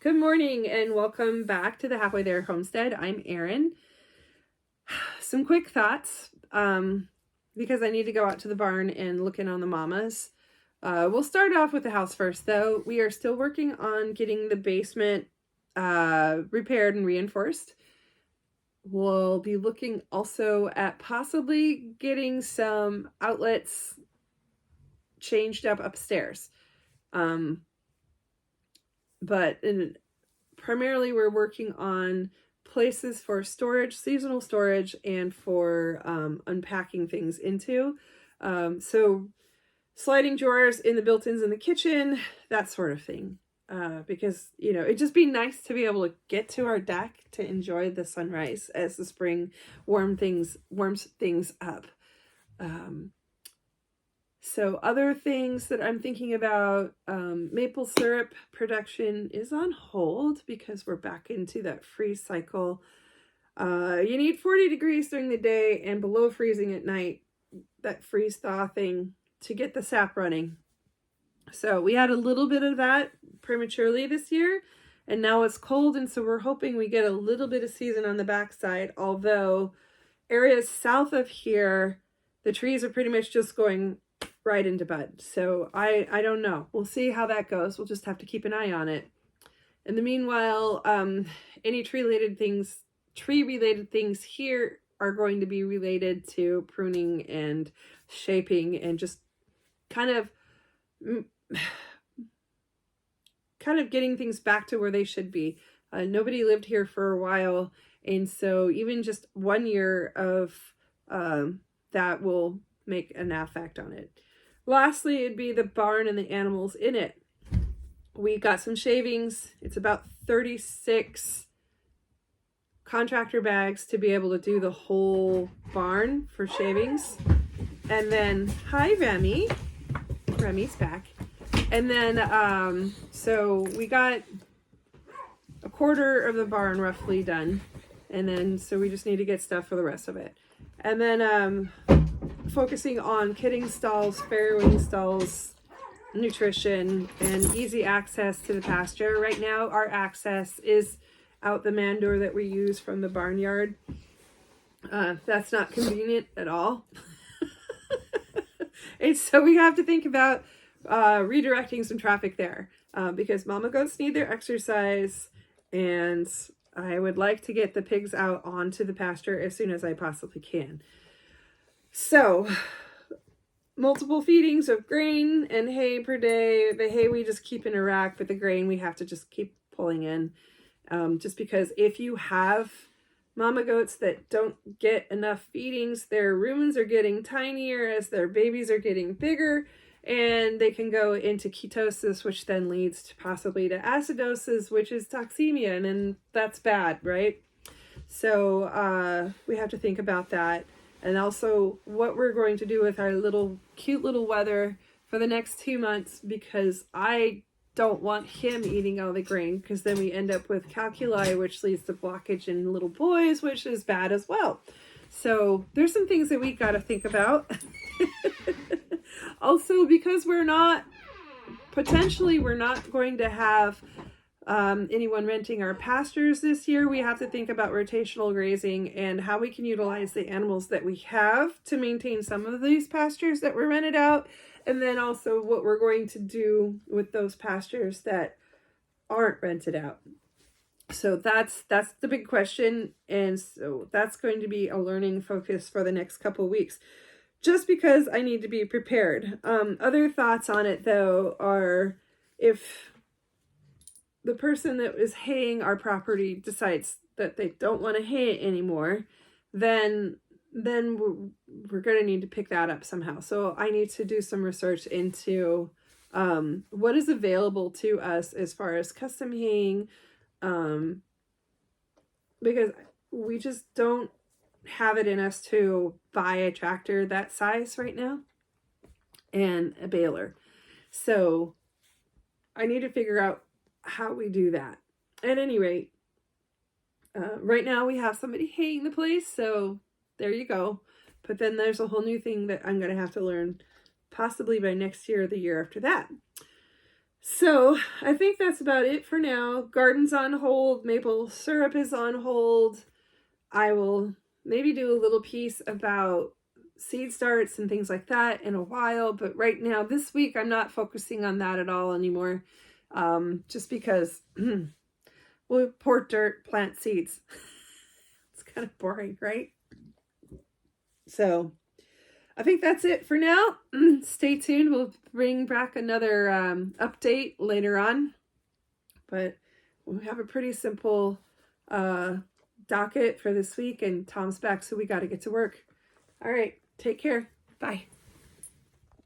Good morning and welcome back to the Halfway There Homestead. I'm Erin. Some quick thoughts because I need to go out to the barn and look in on the mamas. We'll start off with the house first though. We are still working on getting the basement repaired and reinforced. We'll be looking also at possibly getting some outlets changed up upstairs. But primarily we're working on places for storage, seasonal storage, and for unpacking things into. So sliding drawers in the built-ins in the kitchen, that sort of thing. Because, it'd just be nice to be able to get to our deck to enjoy the sunrise as the spring warms things up. So other things that I'm thinking about, maple syrup production is on hold because we're back into that freeze cycle. You need 40 degrees during the day and below freezing at night, that freeze thaw thing, to get the sap running. So we had a little bit of that prematurely this year, and now it's cold, and so we're hoping we get a little bit of season on the backside, although areas south of here, the trees are pretty much just going right into bud. So I don't know. We'll see how that goes. We'll just have to keep an eye on it. In the meanwhile, any tree-related things here are going to be related to pruning and shaping and just kind of getting things back to where they should be. Nobody lived here for a while, and so even just 1 year of that will make an effect on it. Lastly, it'd be the barn and the animals in it. We got some shavings. It's about 36 contractor bags to be able to do the whole barn for shavings. And then, hi Remy. Remy's back. And then, so we got a quarter of the barn roughly done. And then, so we just need to get stuff for the rest of it. And then, focusing on kidding stalls, farrowing stalls, nutrition, and easy access to the pasture. Right now, our access is out the man door that we use from the barnyard. That's not convenient at all. And so we have to think about redirecting some traffic there because mama goats need their exercise, and I would like to get the pigs out onto the pasture as soon as I possibly can. So, multiple feedings of grain and hay per day. The hay we just keep in a rack, but the grain we have to just keep pulling in. Just because if you have mama goats that don't get enough feedings, their rumens are getting tinier as their babies are getting bigger, and they can go into ketosis, which then leads to possibly to acidosis, which is toxemia, and then that's bad, right? So we have to think about that. And also what we're going to do with our cute little wether for the next 2 months, because I don't want him eating all the grain, because then we end up with calculi, which leads to blockage in little boys, which is bad as well. So there's some things that we got to think about. Also, because we're not going to have anyone renting our pastures this year, we have to think about rotational grazing and how we can utilize the animals that we have to maintain some of these pastures that were rented out, and then also what we're going to do with those pastures that aren't rented out. So that's the big question, and so that's going to be a learning focus for the next couple of weeks, just because I need to be prepared. Other thoughts on it though are, if the person that is haying our property decides that they don't want to hay it anymore, then we're going to need to pick that up somehow. So I need to do some research into what is available to us as far as custom haying, because we just don't have it in us to buy a tractor that size right now and a baler. So I need to figure out how we do that. At any rate, right now we have somebody haying the place, so there you go. But then there's a whole new thing that I'm going to have to learn possibly by next year or the year after that. So I think that's about it for now. Garden's on hold. Maple syrup is on hold. I will maybe do a little piece about seed starts and things like that in a while. But right now, this week, I'm not focusing on that at all anymore. Just because, well, pour dirt, plant seeds. It's kind of boring, right? So I think that's it for now. Stay tuned. We'll bring back another update later on. But we have a pretty simple docket for this week, and Tom's back, so we got to get to work. All right. Take care. Bye.